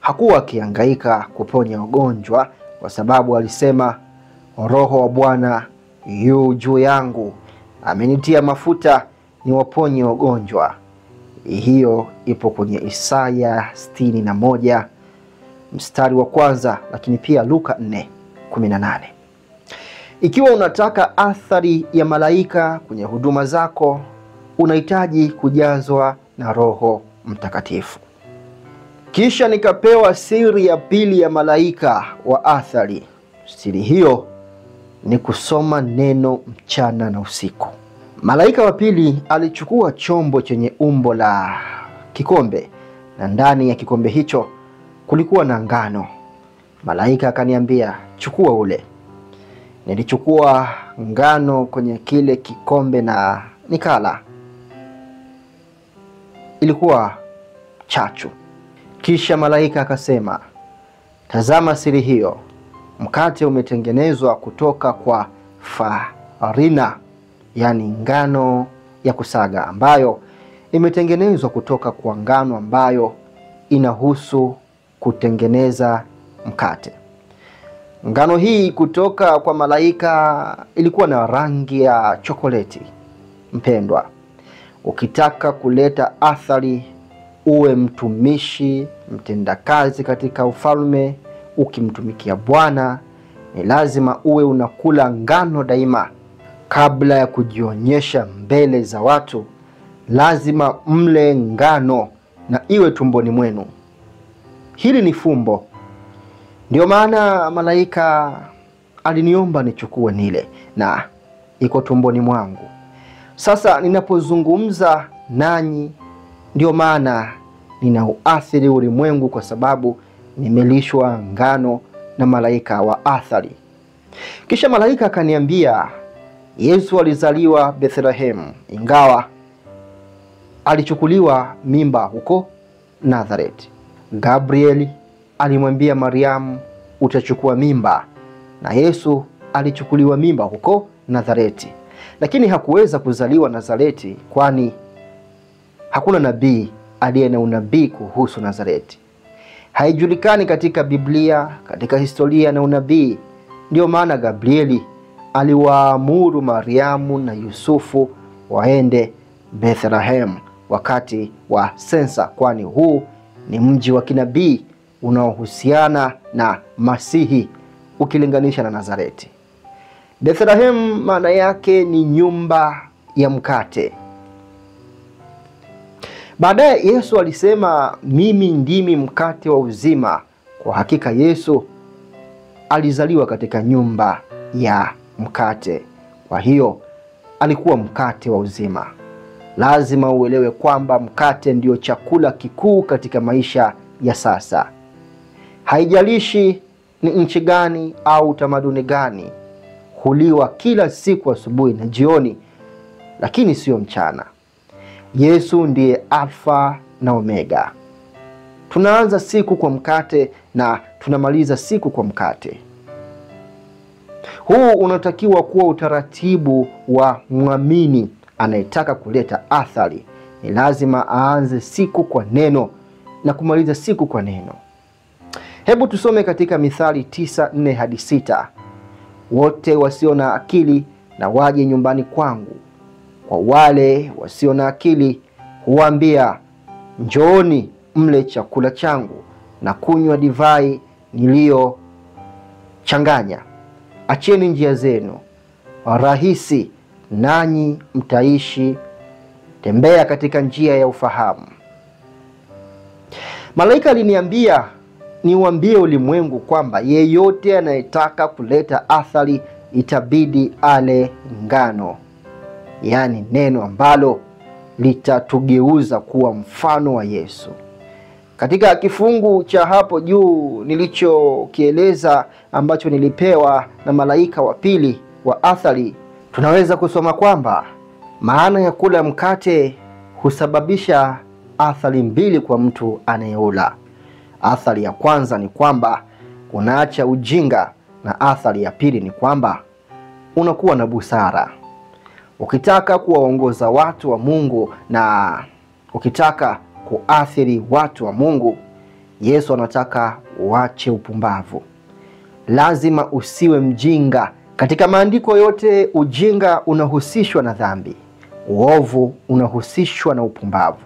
hakuwa akihangaika kuponya wagonjwa, kwa sababu alisema Roho wa Bwana yu juu yangu, amenitia mafuta niwaponye wagonjwa. Hiyo ipo kwenye Isaya 61 mstari wa 1, lakini pia Luka 4:18. Ikiwa unataka athari ya malaika kwenye huduma zako, unahitaji kujazwa na Roho Mtakatifu. Kisha nikapewa siri ya pili ya malaika wa athari. Siri hiyo ni kusoma neno mchana na usiku. Malaika wa pili alichukua chombo chenye umbo la kikombe, na ndani ya kikombe hicho kulikuwa na ngano. Malaika akaniambia, chukua ule. Nilichukua ngano kwenye kile kikombe na nikala. Ilikuwa chachu. Kisha malaika akasema, tazama siri hiyo, mkate umetengenezwa kutoka kwa farina, yani ngano ya kusaga ambayo imetengenezwa kutoka kwa ngano ambayo inahusu kutengeneza mkate. Ngano hii kutoka kwa malaika ilikuwa na rangi ya chokoleti. Mpendwa, ukitaka kuleta athari, uwe mtumishi, mtendakazi katika ufalme, ukimtumikia Bwana, ni lazima uwe unakula ngano daima. Kabla ya kujionyesha mbele za watu, lazima mle ngano na iwe tumboni mwenu. Hili ni fumbo. Ndio maana malaika aliniomba nichukue nile, na iko tumboni mwangu. Sasa ninapozungumza nanyi, ndio maana ninauathiri ulimwengu, kwa sababu nimelishwa ngano na malaika wa athari. Kisha malaika akaniambia, Yesu alizaliwa Bethlehem, ingawa alichukuliwa mimba huko Nazareth. Gabrieli alimwambia Mariamu, utachukua mimba, na Yesu alichukuliwa mimba huko Nazareti. Lakini hakuweza kuzaliwa Nazareti, kwani hakuna nabii aliye na unabii kuhusu Nazareti. Haijulikani katika Biblia, katika historia na unabii. Ndio maana Gabrieli aliwaamuru Mariamu na Yusufu waende Bethlehem wakati wa sensa, kwani huu ni mji wa kinabii unaohusiana na Masihi ukilinganisha na Nazareti. Bethlehem maana yake ni nyumba ya mkate. Baadaye Yesu alisema, mimi ndimi mkate wa uzima. Kwa hakika Yesu alizaliwa katika nyumba ya mkate. Kwa hiyo alikuwa mkate wa uzima. Lazima uelewe kwamba mkate ndio chakula kikuu katika maisha ya sasa. Haijalishi ni nchi gani au tamaduni gani, huliwa kila siku asubuhi na jioni, lakini sio mchana. Yesu ndiye Alfa na Omega. Tunaanza siku kwa mkate na tunamaliza siku kwa mkate. Huu unatakiwa kuwa utaratibu wa muamini anayetaka kuleta athari. Ni lazima aanze siku kwa neno na kumaliza siku kwa neno. Hebu tusome katika Mithali 9:4-6. Wote wasio na akili na waje nyumbani kwangu. Kwa wale wasio na akili huambia, njooni mle chakula changu na kunywa divai niliyochanganya. Acheni njia zenu rahisi, nanyi mtaishi. Tembea katika njia ya ufahamu. Malaika aliniambia niwaambie ulimwengu kwamba yeyote anayetaka kuleta athari itabidi ale ngano, yaani neno ambalo litatugeuza kuwa mfano wa Yesu. Katika kifungu cha hapo juu nilichokieleza ambacho nilipewa na malaika wa pili wa athari, tunaweza kusoma kwamba maana ya kula mkate husababisha athari mbili kwa mtu anayeula. Athari ya kwanza ni kwamba unaacha ujinga, na athari ya pili ni kwamba unakuwa na busara. Ukitaka kuwaongoza watu wa Mungu na ukitaka kuathiri watu wa Mungu, Yesu anataka uache upumbavu. Lazima usiwe mjinga. Katika maandiko yote ujinga unahusishwa na dhambi, uovu unahusishwa na upumbavu.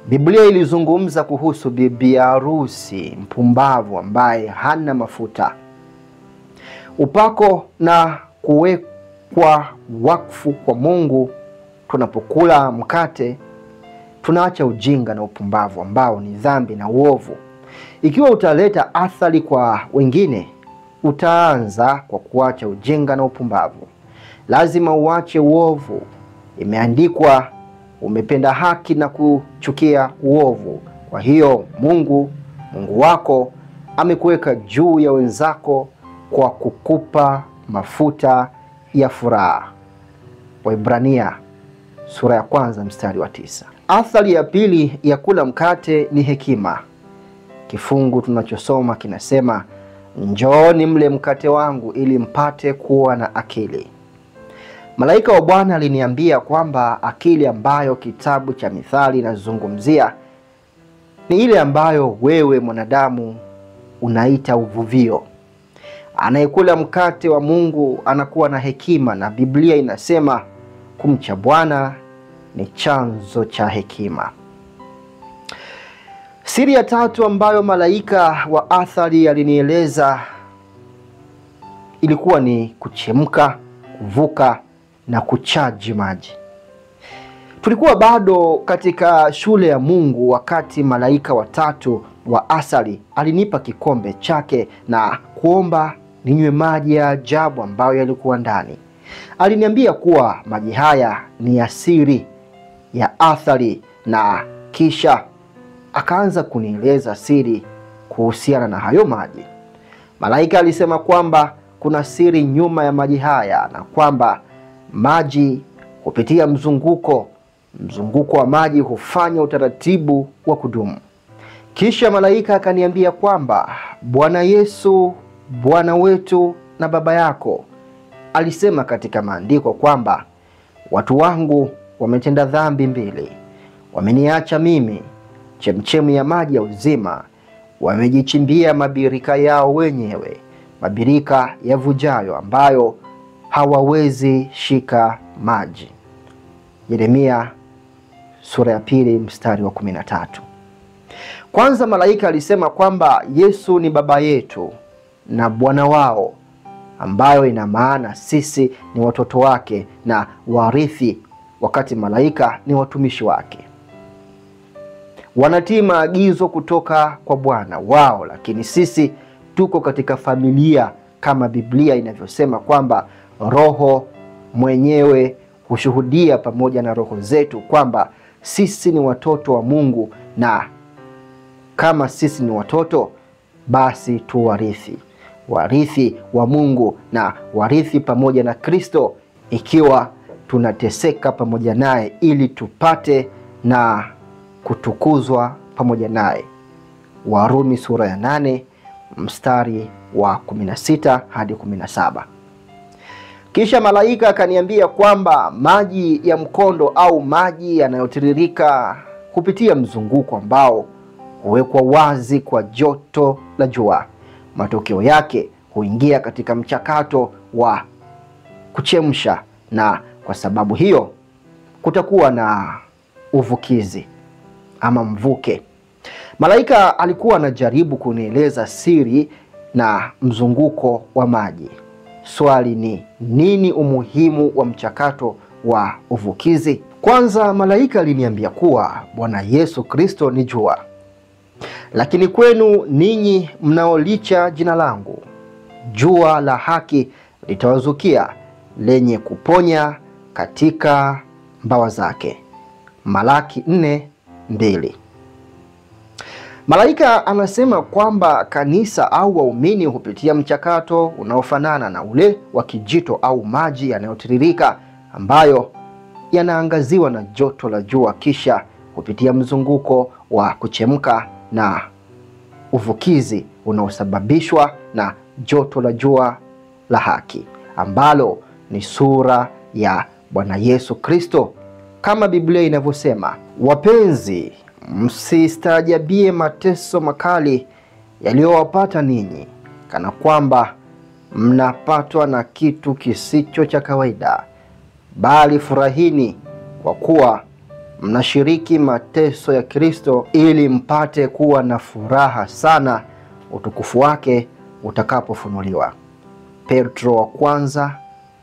Biblia ilizungumza kuhusu bibi harusi mpumbavu ambaye hana mafuta. Upako na kuwekwa wakfu kwa Mungu. Tunapokula mkate tunaacha ujinga na upumbavu ambao ni dhambi na uovu. Ikiwa utaleta athari kwa wengine, utaanza kwa kuacha ujinga na upumbavu. Lazima uache uovu. Imeandikwa, umependa haki na kuchukia uovu. Kwa hiyo Mungu wako amekuweka juu ya wenzako kwa kukupa mafuta ya furaha. Waebrania sura ya 1:9. Athari ya pili ya kula mkate ni hekima. Kifungu tunachosoma kinasema, njooni mle mkate wangu ili mpate kuwa na akili. Malaika wa Bwana aliniambia kwamba akili ambayo kitabu cha Mithali inazungumzia ni ile ambayo wewe mwanadamu unaita uvuvio. Anayekula mkate wa Mungu anakuwa na hekima, na Biblia inasema kumcha Bwana ni chanzo cha hekima. Siri ya tatu ambayo malaika wa athari alinieleza ilikuwa ni kuchemka, kuvuka na kuchaji maji. Tulikuwa bado katika shule ya Mungu wakati malaika watatu wa asali alinipa kikombe chake na kuomba ninywe maji ya ajabu ambayo yalikuwa ndani. Aliniambia kuwa maji haya ni asiri ya athari, na kisha akaanza kunieleza siri kuhusiana na hayo maji. Malaika alisema kwamba kuna siri nyuma ya maji haya, na kwamba maji kupitia mzunguko wa maji hufanya utaratibu wa kudumu. Kisha malaika akaniambia kwamba Bwana Yesu, Bwana wetu na Baba yako, alisema katika maandiko kwamba watu wangu wametenda dhambi mbili. Wameniacha mimi, chemchemi ya maji ya uzima, wamejichimbia mabirika yao wenyewe, mabirika yavujayo ambayo hawawezi shika maji. Yeremia sura ya 2 mstari wa 13. Kwanza malaika alisema kwamba Yesu ni baba yetu na Bwana wao, ambayo ina maana sisi ni watoto wake na warithi, wakati malaika ni watumishi wake. Wanatii maagizo kutoka kwa Bwana wao, lakini sisi tuko katika familia, kama Biblia inavyosema kwamba Roho mwenyewe hushuhudia pamoja na roho zetu kwamba sisi ni watoto wa Mungu, na kama sisi ni watoto basi tu warithi wa Mungu na warithi pamoja na Kristo, ikiwa tunateseka pamoja naye ili tupate na kutukuzwa pamoja naye. Warumi sura ya 8 mstari wa 16 hadi 17. Kisha malaika akaniambia kwamba maji ya mkondo au maji yanayotiririka kupitia mzunguko ambao huwekwa wazi kwa joto la jua, matokeo yake huingia katika mchakato wa kuchemsha, na kwa sababu hiyo kutakuwa na uvukizi ama mvuke. Malaika alikuwa anajaribu kunieleza siri na mzunguko wa maji. Swali ni nini umuhimu wa mchakato wa uvukizi? Kwanza, malaika aliniambia kuwa Bwana Yesu Kristo ni jua. Lakini kwenu ninyi mnaolicha jina langu, jua la haki litawazukia, lenye kuponya katika mbawa zake. Malaki 4:2. Malaika anasema kwamba kanisa au waumini hupitia mchakato unaofanana na ule wa kijito au maji yanayotiririka ambayo yanaangaziwa na joto la jua, kisha kupitia mzunguko wa kuchemka na uvukizi unaosababishwa na joto la jua la haki, ambalo ni sura ya Bwana Yesu Kristo. Kama Biblia inavyosema, wapenzi, msistaajabie mateso makali yaliyowapata ninyi, kana kwamba mnapatwa na kitu kisicho cha kawaida, bali furahini kwa kuwa mnashiriki mateso ya Kristo, ili mpate kuwa na furaha sana utukufu wake utakapofunuliwa. Petro wa kwanza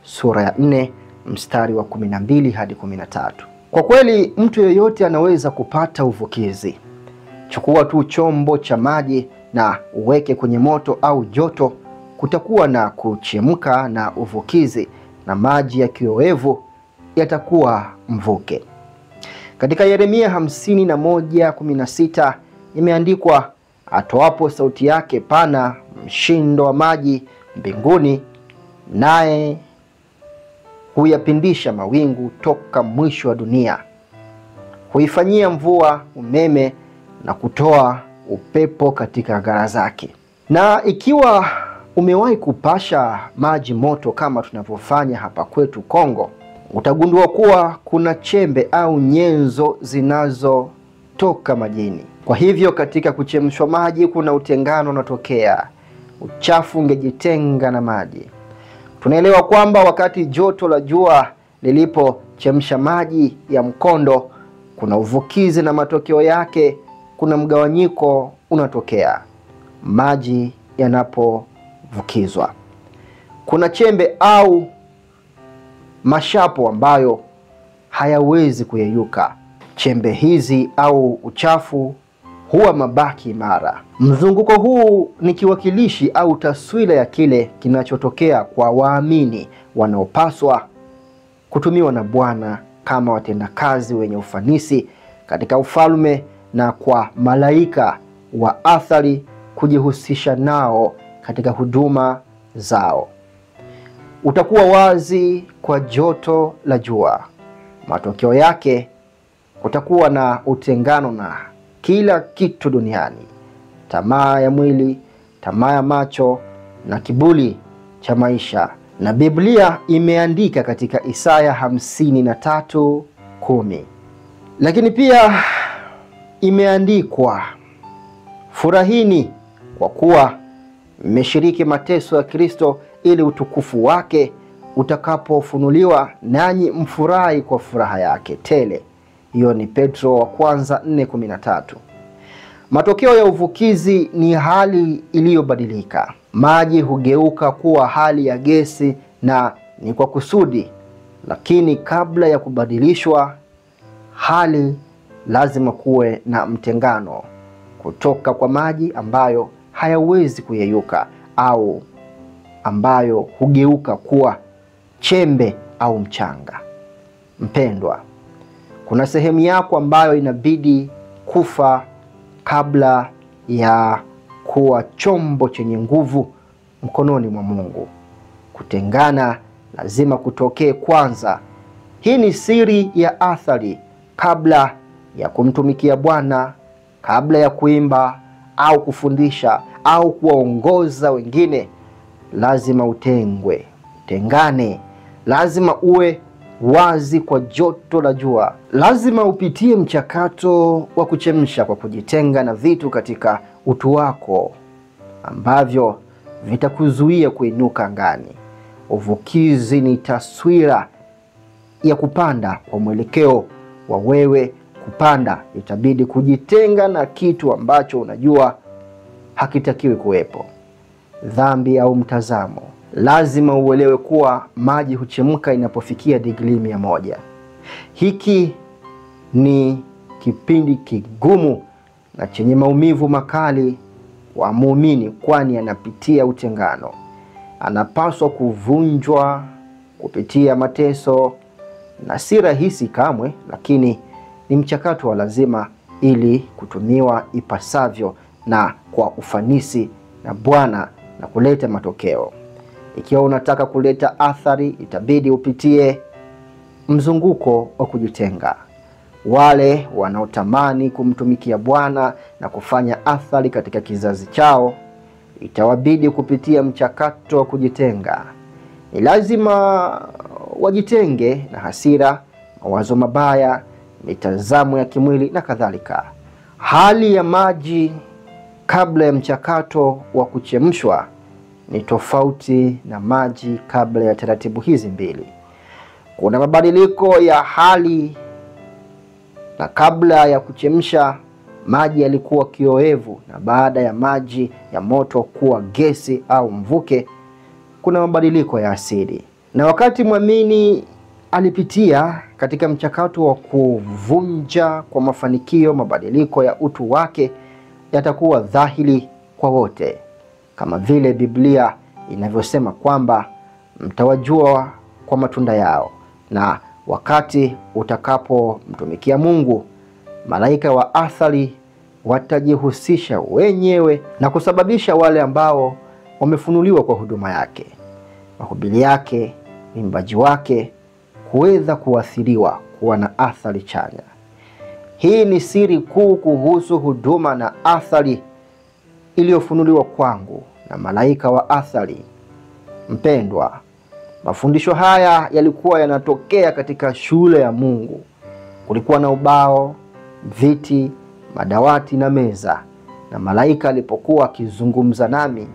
sura ya 4 mstari wa 12 hadi 13. Kwa kweli mtu yeyote anaweza kupata uvukizi. Chukua tu chombo cha maji na uweke kwenye moto au joto, kutakuwa na kuchemka na uvukizi, na maji ya kioevu yatakuwa mvuke. Katika Yeremia 51:16 imeandikwa, atoapo sauti yake pana mshindo wa maji mbinguni, naye huyapindisha mawingu toka mwisho wa dunia, huifanyia mvua umeme na kutoa upepo katika gara zake. Na ikiwa umewahi kupasha maji moto kama tunavyofanya hapa kwetu Kongo, utagundua kuwa kuna chembe au nyenzo zinazotoka majini. Kwa hivyo katika kuchemshwa maji kuna utengano unatokea. Uchafu ungejitenga na maji. Tunaelewa kwamba wakati joto la jua lilipochemsha maji ya mkondo, kuna uvukizi na matokeo yake kuna mgawanyiko unatokea. Maji yanapovukizwa, kuna chembe au mashapo ambayo hayawezi kuyeyuka. Chembe hizi au uchafu huwa mabaki imara. Mzunguko huu ni kiwakilishi au taswira ya kile kinachotokea kwa waamini wanaopaswa kutumiwa na Bwana kama watendakazi wenye ufanisi katika ufalme, na kwa malaika wa athari kujihusisha nao katika huduma zao. Utakuwa wazi kwa joto la jua. Matokeo yake kutakuwa na utengano na kila kitu duniani: tamaa ya mwili, tamaa ya macho na kiburi cha maisha. Na Biblia imeandika katika Isaya 53:10. Lakini pia imeandikwa, furahini kwa kuwa mmeshiriki mateso ya Kristo, ili utukufu wake utakapofunuliwa nanyi mfurahi kwa furaha yake tele. Hiyo ni Petro wa kwanza 4:13. Matokeo ya uvukizi ni hali iliyobadilika. Maji hugeuka kuwa hali ya gesi, na ni kwa kusudi. Lakini kabla ya kubadilishwa hali, lazima kuwe na mtengano kutoka kwa maji ambayo hayawezi kuyeyuka au ambayo hugeuka kuwa chembe au mchanga. Mpendwa, kuna sehemu yako ambayo inabidi kufa kabla ya kuwa chombo chenye nguvu mkononi mwa Mungu. Kutengana lazima kutokee kwanza. Hii ni siri ya athari. Kabla ya kumtumikia Bwana, kabla ya kuimba au kufundisha au kuwaongoza wengine, lazima utengwe, tengane. Lazima uwe wazi kwa joto la jua. Lazima upitie mchakato wa kuchemsha kwa kujitenga na vitu katika utu wako ambavyo vitakuzuia kuinuka angani. Uvukizi ni taswira ya kupanda kwa mwelekeo wa wewe kupanda. Itabidi kujitenga na kitu ambacho unajua hakitakiwi kuwepo: dhambi au mtazamo. Lazima uelewe kuwa maji huchemka inapofikia digrii 100. Hiki ni kipindi kigumu na chenye maumivu makali wa muumini, kwani anapitia utengano. Anapaswa kuvunjwa kupitia mateso, na si rahisi kamwe, lakini ni mchakato wa lazima ili kutumiwa ipasavyo na kwa ufanisi na Bwana na kuleta matokeo. Ikiwa unataka kuleta athari, itabidi upitie mzunguko wa kujitenga. Wale wanaotamani kumtumikia Bwana na kufanya athari katika kizazi chao, itawabidi kupitia mchakato wa kujitenga. Ni lazima wajitenge na hasira, mawazo mabaya, mitazamo ya kimwili na kadhalika. Hali ya maji kabla ya mchakato wa kuchemshwa ni tofauti na maji kabla ya taratibu hizi mbili. Kuna mabadiliko ya hali, na kabla ya kuchemsha maji yalikuwa kioevu, na baada ya maji ya moto kuwa gesi au mvuke, kuna mabadiliko ya asili. Na wakati mwamini alipitia katika mchakato wa kuvunja kwa mafanikio, mabadiliko ya utu wake yatakuwa dhahiri kwa wote, kama vile Biblia inavyosema kwamba mtawajua kwa matunda yao. Na wakati utakapomtumikia Mungu, malaika wa athari watajihusisha wenyewe na kusababisha wale ambao wamefunuliwa kwa huduma yake, mahubiri yake, uimbaji wake, kuweza kuathiriwa kuwa na athari chanya. Hii ni siri kuu kuhusu huduma na athari iliyofunuliwa kwangu na malaika wa athari. Mpendwa, Mafundisho haya yalikuwa yanatokea katika shule ya Mungu. Kulikuwa na ubao, viti, madawati na meza. Na malaika alipokuwa akizungumza nami,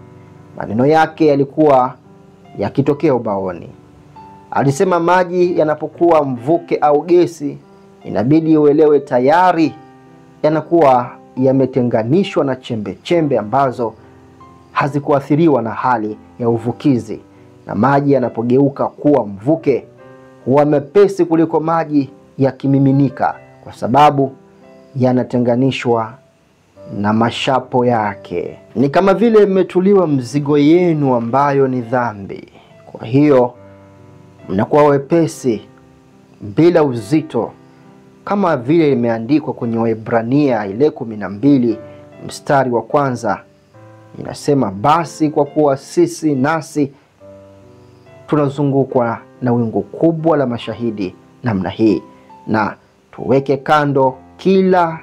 maneno yake yalikuwa yakitokea ubaoni. Alisema maji yanapokuwa mvuke au gesi, inabidi uelewe tayari yanakuwa yametenganishwa na chembe chembe ambazo hazikuathiriwa na hali ya uvukizi. Na maji yanapogeuka kuwa mvuke, huwa mepesi kuliko maji yakimiminika, kwa sababu yanatenganishwa na mashapo yake. Ni kama vile mmetuliwa mzigo yenu ambayo ni dhambi. Kwa hiyo mnakuwa wepesi bila uzito, kama vile imeandikwa kwenye Waebrania ile 12 mstari wa 1. Inasema, basi kwa kuwa sisi nasi tunazungukwa na wingu kubwa la mashahidi namna hii, na tuweke kando kila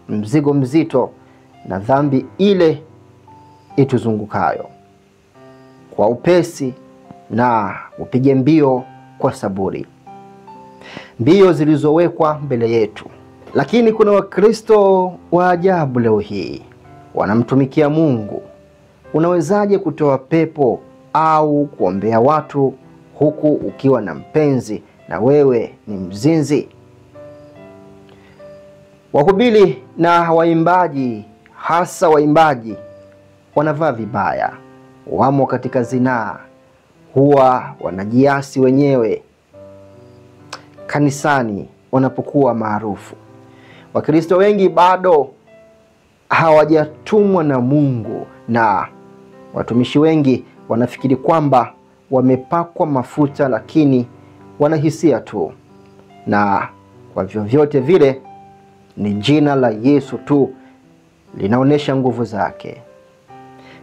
mzigo mzito na dhambi ile ituzungukayo, kwa upesi na upige mbio kwa saburi, mbio zilizowekwa mbele yetu. Lakini kuna Wakristo wa ajabu leo hii, wanamtumikia Mungu. Unawezaje kutoa pepo au kuombea watu huku ukiwa na mpenzi na wewe ni mzinzi? Wahubiri na waimbaji, hasa waimbaji, wanavaa vibaya, wamo katika zinaa, huwa wanajiasi wenyewe kanisani wanapokuwa maarufu. Wakristo wengi bado hawajatumwa na Mungu, na watumishi wengi wanafikiri kwamba wamepakwa mafuta, lakini wanahisia tu, na kwa vyovyote vile ni jina la Yesu tu linaonesha nguvu zake.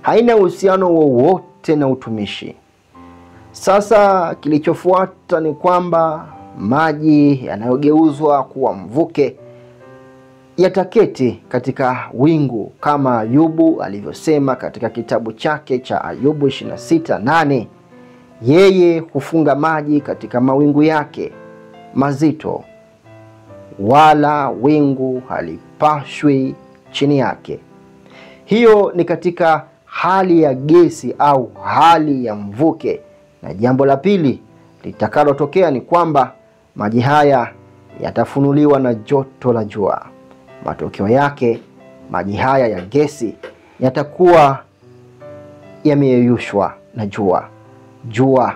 Haina uhusiano wowote na utumishi. Sasa kilichofuata ni kwamba maji yanayogeuzwa kuwa mvuke yataketi katika wingu, kama Ayubu alivyosema katika kitabu chake cha Ayubu 26:8. Yeye hufunga maji katika mawingu yake mazito, wala wingu halipashwi chini yake. Hiyo ni katika hali ya gesi au hali ya mvuke. Na jambo la pili litakalotokea ni kwamba maji haya yatafunuliwa na joto la jua. Matokeo yake maji haya ya gesi yatakuwa yameyeyushwa na jua. Jua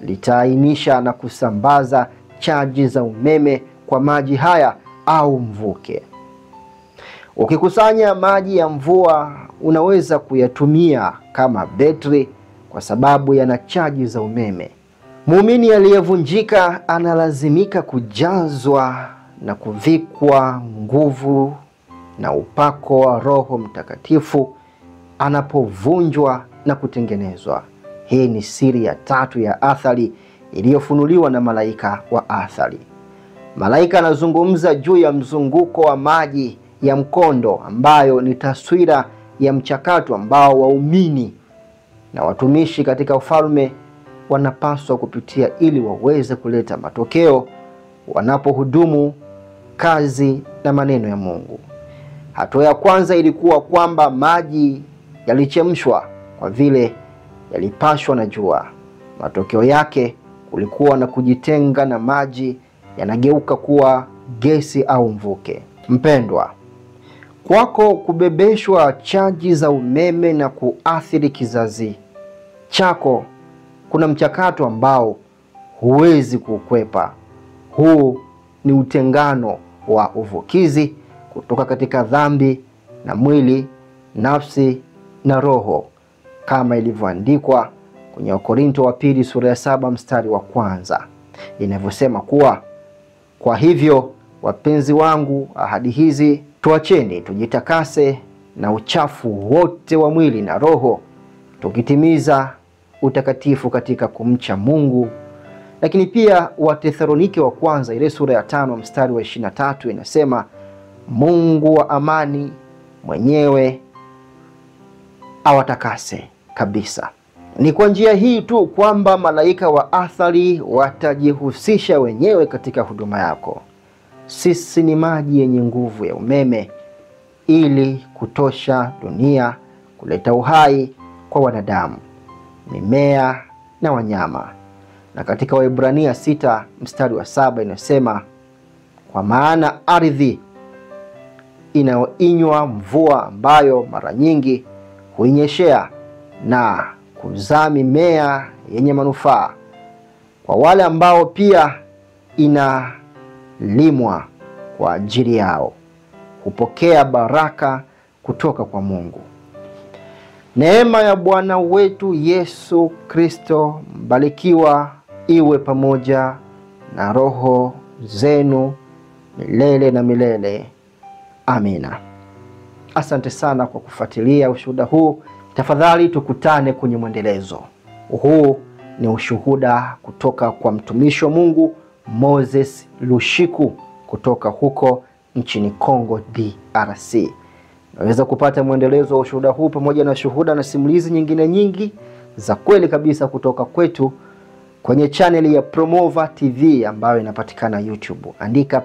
litaainisha na kusambaza chaji za umeme kwa maji haya au mvuke. Ukikusanya maji ya mvua, unaweza kuyatumia kama betri kwa sababu yana chaji za umeme. Muumini aliyevunjika analazimika kujazwa na kuvikwa nguvu na upako wa Roho Mtakatifu anapovunjwa na kutengenezwa. Hii ni siri ya tatu ya athari iliyofunuliwa na malaika wa athari. Malaika anazungumza juu ya mzunguko wa maji ya mkondo, ambayo ni taswira ya mchakato ambao waumini na watumishi katika ufalme wanapaswa kupitia ili waweze kuleta matokeo wanapohudumu kazi na maneno ya Mungu. Hatua ya kwanza ilikuwa kwamba maji yalichemshwa kwa vile yalipashwa na jua. Matokeo yake kulikuwa na kujitenga na maji yanageuka kuwa gesi au mvuke. Mpendwa, kwako kubebeshwa chaji za umeme na kuathiri kizazi chako, kuna mchakato ambao huwezi kukwepa. Huu ni utengano wa uvukizi kutoka katika dhambi na mwili, nafsi na roho, kama ilivyoandikwa kwenye Wakorinto wa pili sura ya 7 mstari wa 1, inavyosema kuwa, kwa hivyo wapenzi wangu, ahadi hizi tuacheni, tujitakase na uchafu wote wa mwili na roho, tukitimiza utakatifu katika kumcha Mungu. Lakini pia Wathesalonike wa kwanza ile sura ya 5 mstari wa 23 inasema, Mungu wa amani mwenyewe awatakase kabisa. Ni kwa njia hii tu kwamba malaika wa athari watajihusisha wenyewe katika huduma yako. Sisi ni maji yenye nguvu ya umeme ili kutosha dunia, kuleta uhai kwa wanadamu, mimea na wanyama. Na katika Waebrania 6 mstari wa 7 inasema, kwa maana ardhi inayoinywa mvua ambayo mara nyingi huinyeshea na kuzaa mimea yenye manufaa, kwa wale ambao pia inalimwa kwa ajili yao, hupokea baraka kutoka kwa Mungu. Neema ya Bwana wetu Yesu Kristo mbarikiwa iwe pamoja na roho zenu milele na milele. Amina. Asante sana kwa kufuatilia ushuhuda huu. Tafadhali tukutane kwenye mwendelezo. Huu ni ushuhuda kutoka kwa mtumishi wa Mungu Moses Lushiku kutoka huko nchini Kongo DRC. Unaweza kupata mwendelezo wa ushuhuda huu pamoja na shuhuda na simulizi nyingine nyingi za kweli kabisa kutoka kwetu kwenye channel ya Promova TV ambayo inapatikana YouTube. Andika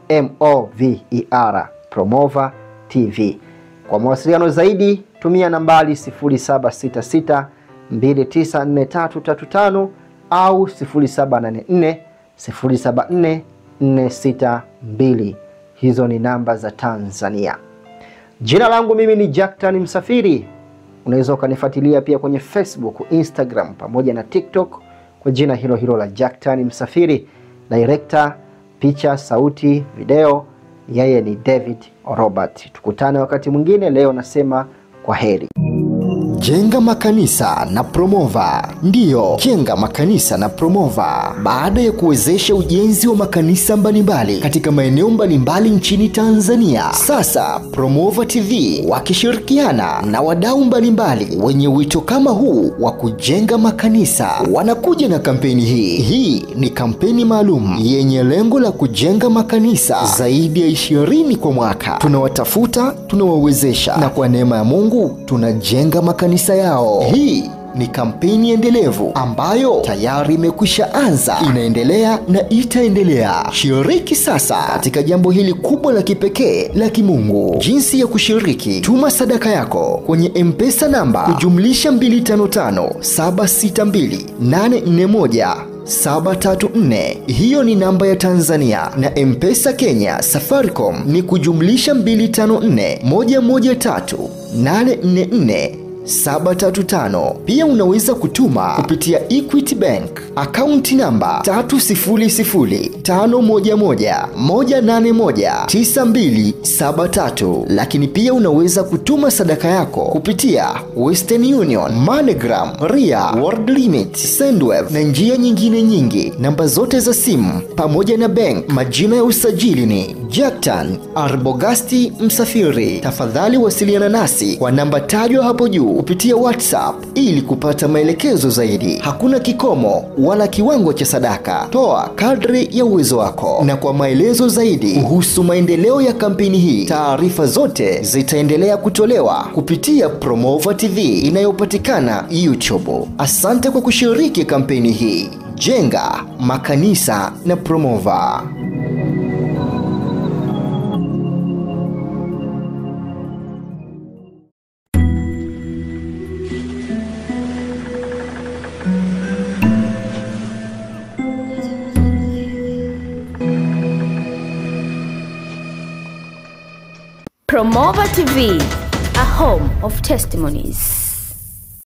PROMOVER, Promova TV. Kwa mawasiliano zaidi tumia nambari 0766 294335 au 0784 074 462. Hizo ni namba za Tanzania. Jina langu mimi ni Jacktan Msafiri. Unaweza ukanifuatilia pia kwenye Facebook, Instagram pamoja na TikTok kwa jina hilo hilo la Jacktan Msafiri. Director picha, sauti, video yeye ni David Robert. Tukutane wakati mwingine. Leo nasema kwa heri. Jenga makanisa na Promova. Ndiyo, jenga makanisa na Promova. Baada ya kuwezesha ujenzi wa makanisa mbalimbali katika maeneo mbalimbali nchini Tanzania, sasa Promova TV wakishirikiana na wadau mbalimbali wenye wito kama huu wa kujenga makanisa wanakuja na kampeni hii. Hii ni kampeni maalum yenye lengo la kujenga makanisa zaidi ya 20 kwa mwaka. Tunawatafuta, tunawawezesha, na kwa neema ya Mungu tunajenga makanisa yao. Hii ni kampeni endelevu ambayo tayari imekwisha anza, inaendelea na itaendelea. Shiriki sasa katika jambo hili kubwa la kipekee la kimungu. Jinsi ya kushiriki: tuma sadaka yako kwenye M-Pesa namba +255 762 841 734. Hiyo ni namba ya Tanzania, na M-Pesa Kenya Safaricom ni +254 113 844 735. Pia unaweza kutuma kupitia Equity Bank akaunti namba 3005111819273. Lakini pia unaweza kutuma sadaka yako kupitia Western Union, MoneyGram, Ria, World Limit, Sendwave na njia nyingine nyingi. Namba zote za simu pamoja na bank, majina ya usajili ni Jacktan Arbogasti Msafiri. Tafadhali wasiliana nasi kwa namba tajwa hapo juu kupitia WhatsApp ili kupata maelekezo zaidi. Hakuna kikomo wala kiwango cha sadaka. Toa kadri ya uwezo wako. Na kwa maelezo zaidi kuhusu maendeleo ya kampeni hii, taarifa zote zitaendelea kutolewa kupitia Promova TV inayopatikana YouTube. Asante kwa kushiriki kampeni hii. Jenga makanisa na Promova. Promova TV, a home of testimonies.